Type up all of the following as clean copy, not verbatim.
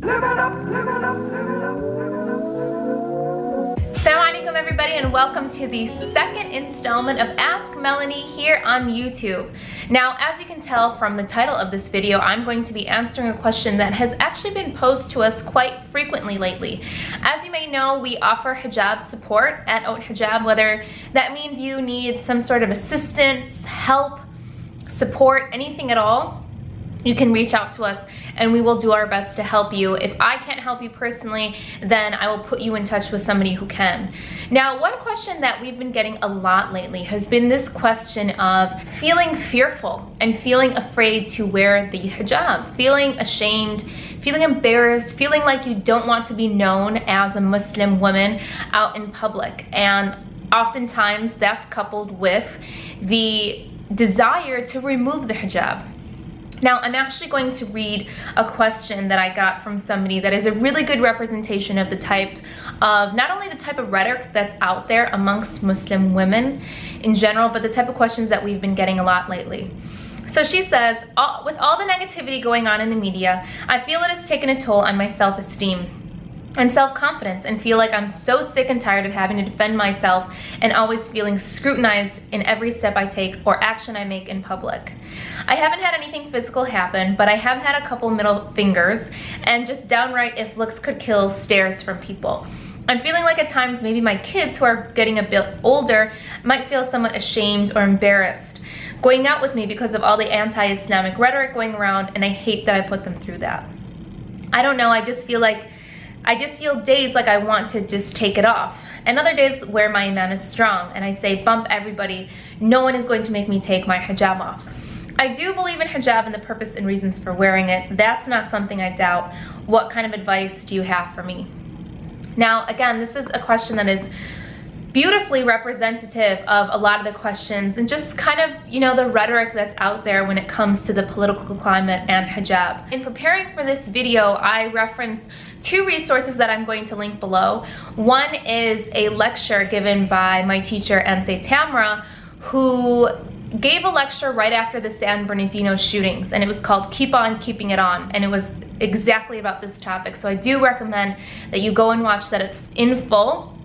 Assalamu alaikum everybody, and welcome to the second installment of Ask Melanie here on YouTube. Now, as you can tell from the title of this video, I'm going to be answering a question that has actually been posed to us quite frequently lately. As you may know, we offer hijab support at Haute Hijab, whether that means you need some sort of assistance, help, support, anything at all. You can reach out to us and we will do our best to help you. If I can't help you personally, then I will put you in touch with somebody who can. Now, one question that we've been getting a lot lately has been this question of feeling fearful and feeling afraid to wear the hijab, feeling ashamed, feeling embarrassed, feeling like you don't want to be known as a Muslim woman out in public. And oftentimes that's coupled with the desire to remove the hijab. Now, I'm actually going to read a question that I got from somebody that is a really good representation of the type of, not only the type of rhetoric that's out there amongst Muslim women in general, but the type of questions that we've been getting a lot lately. So she says, with all the negativity going on in the media, I feel it has taken a toll on my self-esteem and self-confidence, and feel like I'm so sick and tired of having to defend myself and always feeling scrutinized in every step I take or action I make in public. I haven't had anything physical happen, but I have had a couple middle fingers and just downright, if looks could kill, stares from people. I'm feeling like at times maybe my kids, who are getting a bit older, might feel somewhat ashamed or embarrassed going out with me because of all the anti-Islamic rhetoric going around, and I hate that I put them through that. I don't know, I just feel days like I want to just take it off, and other days where my iman is strong and I say, bump everybody, no one is going to make me take my hijab off. I do believe in hijab and the purpose and reasons for wearing it. That's not something I doubt. What kind of advice do you have for me? Now, again, this is a question that is beautifully representative of a lot of the questions and just kind of, you know, the rhetoric that's out there when it comes to the political climate and hijab. In preparing for this video, I referenced two resources that I'm going to link below. One is a lecture given by my teacher, Ansay Tamra, who gave a lecture right after the San Bernardino shootings, and it was called Keep On Keeping It On, and it was exactly about this topic. So I do recommend that you go and watch that in full,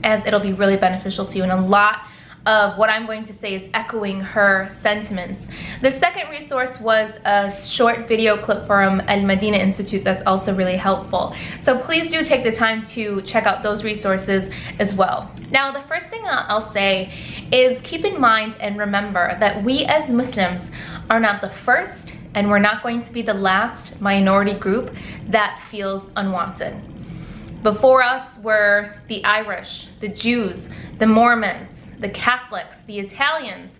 as it'll be really beneficial to you, and a lot of what I'm going to say is echoing her sentiments. The second resource was a short video clip from Al Madina Institute that's also really helpful. So please do take the time to check out those resources as well. Now, the first thing I'll say is keep in mind and remember that we as Muslims are not the first, and we're not going to be the last minority group that feels unwanted. Before us were the Irish, the Jews, the Mormons, the Catholics, the Italians,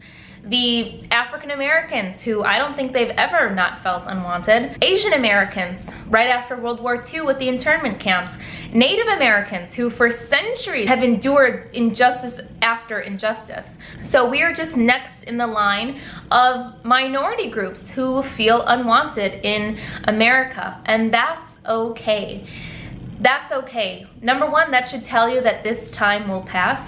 the African Americans, who I don't think they've ever not felt unwanted, Asian Americans right after World War II with the internment camps, Native Americans who for centuries have endured injustice after injustice. So we are just next in the line of minority groups who feel unwanted in America, and that's okay. That's okay. Number one, that should tell you that this time will pass.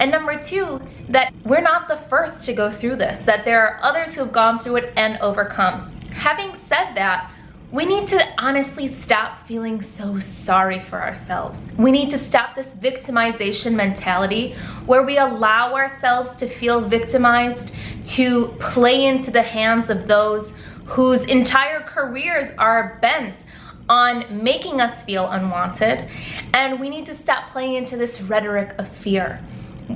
And number two, that we're not the first to go through this, that there are others who have gone through it and overcome. Having said that, we need to honestly stop feeling so sorry for ourselves. We need to stop this victimization mentality where we allow ourselves to feel victimized, to play into the hands of those whose entire careers are bent on making us feel unwanted, and we need to stop playing into this rhetoric of fear.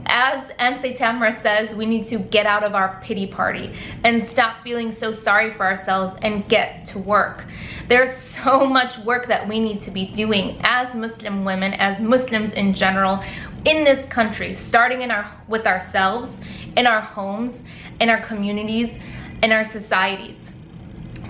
As Ansay Tamra says, we need to get out of our pity party and stop feeling so sorry for ourselves and get to work. There's so much work that we need to be doing as Muslim women, as Muslims in general, in this country, starting with ourselves, in our homes, in our communities, in our societies.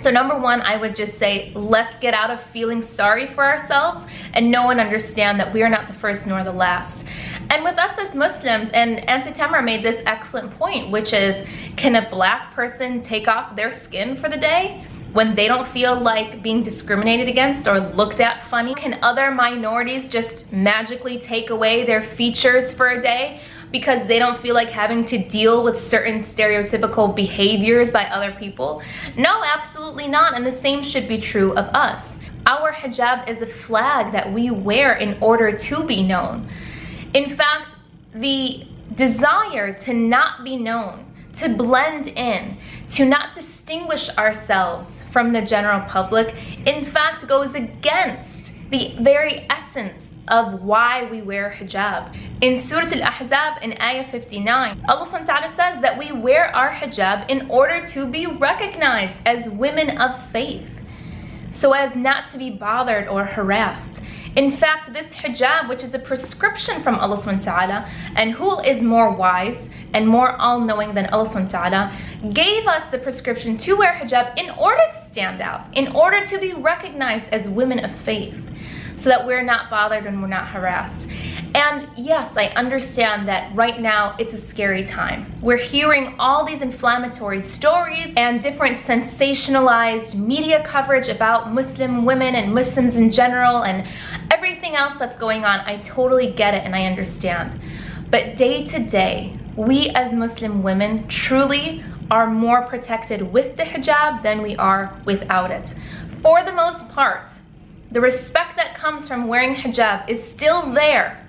So number one, I would just say, let's get out of feeling sorry for ourselves and know and understand that we are not the first nor the last. And with us as Muslims, and Ansay Tamra made this excellent point, which is, can a black person take off their skin for the day when they don't feel like being discriminated against or looked at funny? Can other minorities just magically take away their features for a day because they don't feel like having to deal with certain stereotypical behaviors by other people? No, absolutely not. And the same should be true of us. Our hijab is a flag that we wear in order to be known. In fact, the desire to not be known, to blend in, to not distinguish ourselves from the general public, in fact goes against the very essence of why we wear hijab. In Surah Al-Ahzab in Ayah 59, Allah subhanahu wa ta'ala says that we wear our hijab in order to be recognized as women of faith, so as not to be bothered or harassed. In fact, this hijab, which is a prescription from Allah subhanahu wa ta'ala, and who is more wise and more all-knowing than Allah subhanahu wa ta'ala, gave us the prescription to wear hijab in order to stand out, in order to be recognized as women of faith, so that we're not bothered and we're not harassed. And yes, I understand that right now it's a scary time. We're hearing all these inflammatory stories and different sensationalized media coverage about Muslim women and Muslims in general and everything else that's going on. I totally get it and I understand. But day to day, we as Muslim women truly are more protected with the hijab than we are without it. For the most part, the respect that comes from wearing hijab is still there,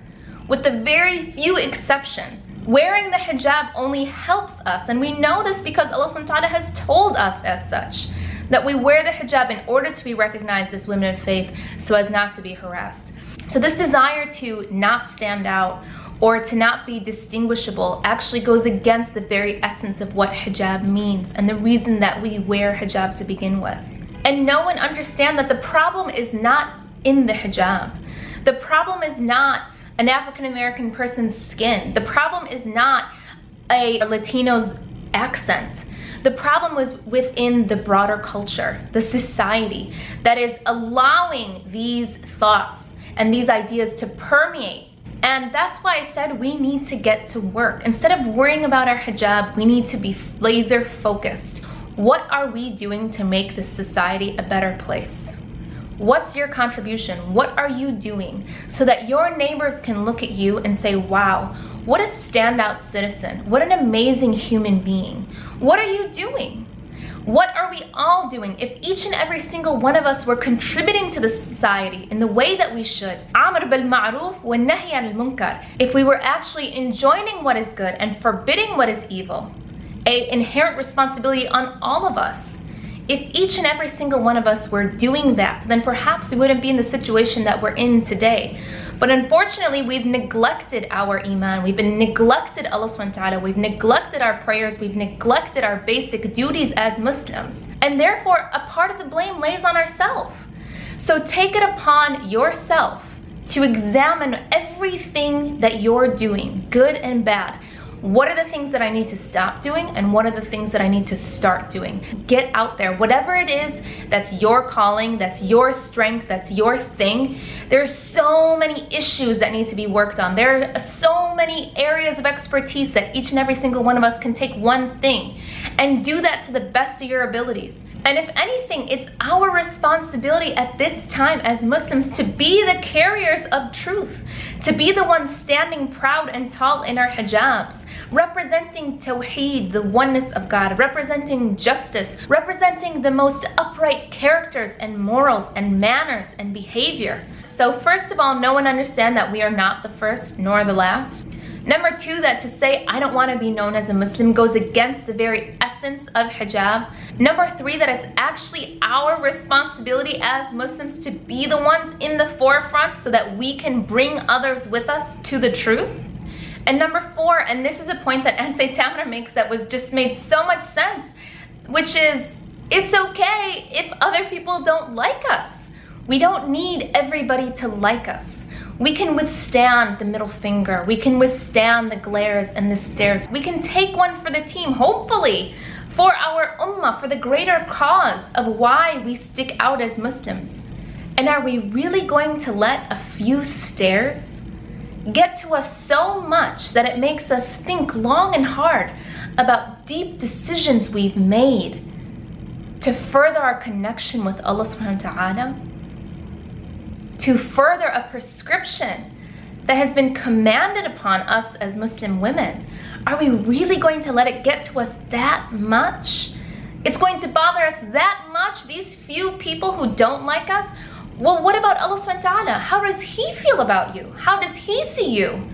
with the very few exceptions. Wearing the hijab only helps us, and we know this because Allah subhanahu wa ta'ala has told us as such, that we wear the hijab in order to be recognized as women of faith, so as not to be harassed. So this desire to not stand out or to not be distinguishable actually goes against the very essence of what hijab means and the reason that we wear hijab to begin with. And know and understand that the problem is not in the hijab. The problem is not an African American person's skin. The problem is not a Latino's accent. The problem was within the broader culture, the society that is allowing these thoughts and these ideas to permeate. And that's why I said we need to get to work. Instead of worrying about our hijab, we need to be laser focused. What are we doing to make this society a better place? What's your contribution? What are you doing so that your neighbors can look at you and say, wow, what a standout citizen, what an amazing human being. What are you doing? What are we all doing? If each and every single one of us were contributing to the society in the way that we should, Amr bil ma'ruf wa nahy anil munkar, if we were actually enjoining what is good and forbidding what is evil, an inherent responsibility on all of us. If each and every single one of us were doing that, then perhaps we wouldn't be in the situation that we're in today. But unfortunately, we've neglected our iman, we've neglected Allah subhanahu wa ta'ala, we've neglected our prayers, we've neglected our basic duties as Muslims. And therefore, a part of the blame lays on ourselves. So take it upon yourself to examine everything that you're doing, good and bad. What are the things that I need to stop doing and what are the things that I need to start doing? Get out there. Whatever it is that's your calling, that's your strength, that's your thing. There's so many issues that need to be worked on. There are so many areas of expertise that each and every single one of us can take one thing and do that to the best of your abilities. And if anything, it's our responsibility at this time as Muslims to be the carriers of truth, to be the ones standing proud and tall in our hijabs, representing Tawheed, the oneness of God, representing justice, representing the most upright characters and morals and manners and behavior. So first of all, know and understand that we are not the first nor the last. Number two, that to say I don't want to be known as a Muslim goes against the very essence of hijab. Number three, that it's actually our responsibility as Muslims to be the ones in the forefront so that we can bring others with us to the truth. And number four, and this is a point that Ansay Tamra makes that was just made so much sense, which is it's okay if other people don't like us. We don't need everybody to like us. We can withstand the middle finger. We can withstand the glares and the stares. We can take one for the team, hopefully, for our ummah, for the greater cause of why we stick out as Muslims. And are we really going to let a few stares get to us so much that it makes us think long and hard about deep decisions we've made to further our connection with Allah subhanahu wa ta'ala? To further a prescription that has been commanded upon us as Muslim women? Are we really going to let it get to us that much? It's going to bother us that much, these few people who don't like us? Well, what about Allah subhanahu wa ta'ala? How does He feel about you? How does He see you?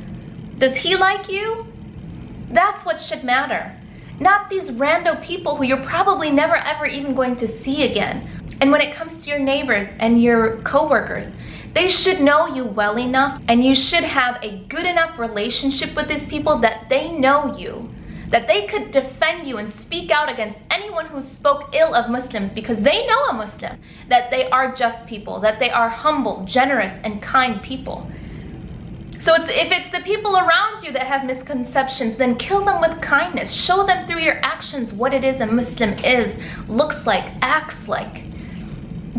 Does He like you? That's what should matter. Not these rando people who you're probably never ever even going to see again. And when it comes to your neighbors and your co-workers, they should know you well enough, and you should have a good enough relationship with these people that they know you, that they could defend you and speak out against anyone who spoke ill of Muslims, because they know a Muslim, that they are just people, that they are humble, generous, and kind people. So if it's the people around you that have misconceptions, then kill them with kindness. Show them through your actions what it is a Muslim is, looks like, acts like.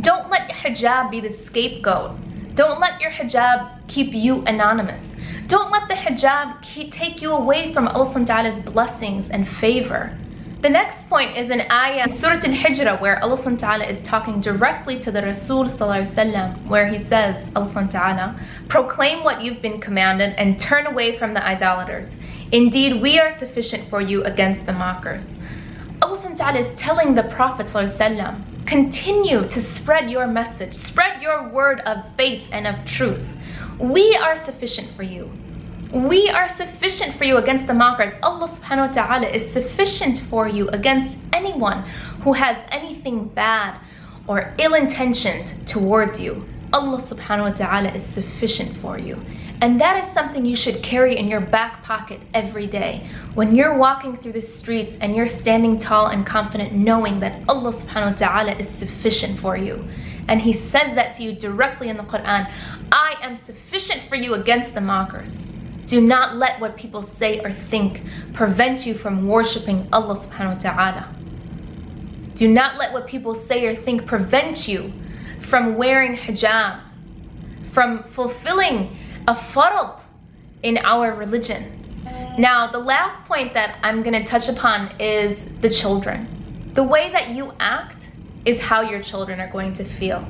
Don't let your hijab be the scapegoat. Don't let your hijab keep you anonymous. Don't let the hijab take you away from Allah subhanahu wa ta'ala's blessings and favor. The next point is an ayah in Surah Al-Hijr, where Allah subhanahu wa ta'ala is talking directly to the Rasul sallallahu alaihi wasallam, where He says, Allah subhanahu wa ta'ala, proclaim what you've been commanded and turn away from the idolaters. Indeed, we are sufficient for you against the mockers. Allah subhanahu wa ta'ala is telling the Prophet sallallahu alaihi wasallam, continue to spread your message, spread your word of faith and of truth. We are sufficient for you. We are sufficient for you against the mockers. Allah subhanahu wa ta'ala is sufficient for you against anyone who has anything bad or ill-intentioned towards you. Allah subhanahu wa ta'ala is sufficient for you. And that is something you should carry in your back pocket every day. When you're walking through the streets and you're standing tall and confident, knowing that Allah subhanahu wa ta'ala is sufficient for you. And He says that to you directly in the Quran. I am sufficient for you against the mockers. Do not let what people say or think prevent you from worshiping Allah subhanahu wa ta'ala. Do not let what people say or think prevent you from wearing hijab, from fulfilling a fard in our religion. Now, the last point that I'm going to touch upon is the children. The way that you act is how your children are going to feel.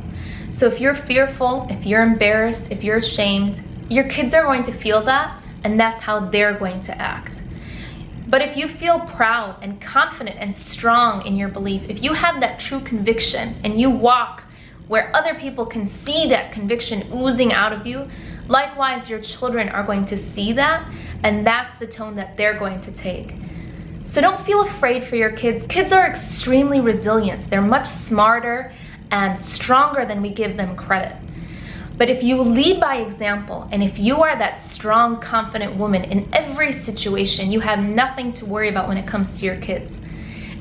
So if you're fearful, if you're embarrassed, if you're ashamed, your kids are going to feel that, and that's how they're going to act. But if you feel proud and confident and strong in your belief, if you have that true conviction and you walk where other people can see that conviction oozing out of you, likewise your children are going to see that, and that's the tone that they're going to take. So don't feel afraid for your kids. Kids are extremely resilient. They're much smarter and stronger than we give them credit. But if you lead by example, and if you are that strong, confident woman in every situation, you have nothing to worry about when it comes to your kids.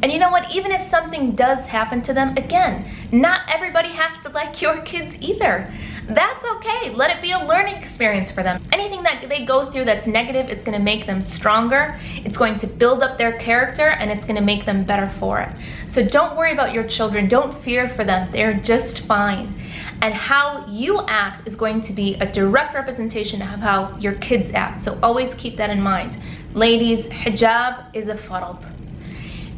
And you know what? Even if something does happen to them, again, not everybody has to like your kids either. That's okay. Let it be a learning experience for them. Anything that they go through that's negative is going to make them stronger. It's going to build up their character, and it's going to make them better for it. So don't worry about your children. Don't fear for them. They're just fine. And how you act is going to be a direct representation of how your kids act. So always keep that in mind. Ladies, hijab is a fard.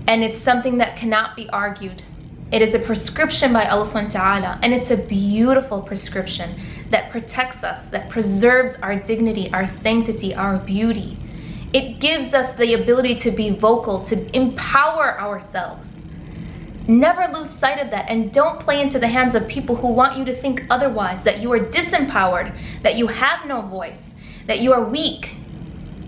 And it's something that cannot be argued. It is a prescription by Allah subhanahu wa ta'ala, and it's a beautiful prescription that protects us, that preserves our dignity, our sanctity, our beauty. It gives us the ability to be vocal, to empower ourselves. Never lose sight of that, and don't play into the hands of people who want you to think otherwise, that you are disempowered, that you have no voice, that you are weak.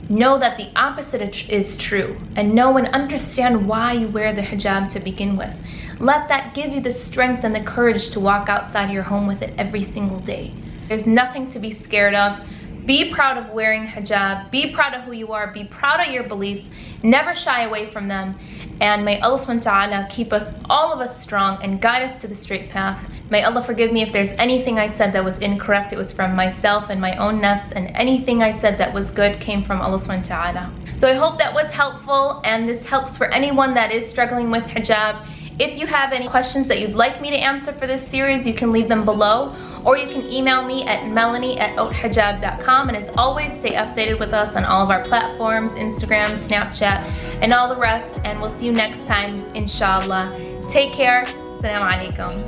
Know that the opposite is true, and know and understand why you wear the hijab to begin with. Let that give you the strength and the courage to walk outside your home with it every single day. There's nothing to be scared of. Be proud of wearing hijab. Be proud of who you are. Be proud of your beliefs. Never shy away from them. And may Allah subhanahu wa ta'ala keep us, all of us, strong and guide us to the straight path. May Allah forgive me if there's anything I said that was incorrect. It was from myself and my own nafs, and anything I said that was good came from Allah subhanahu wa ta'ala. So I hope that was helpful, and this helps for anyone that is struggling with hijab. If you have any questions that you'd like me to answer for this series, you can leave them below, or you can email me at melanie@hautehijab.com. And as always, stay updated with us on all of our platforms, Instagram, Snapchat, and all the rest. And we'll see you next time, inshallah. Take care. Assalamu alaikum.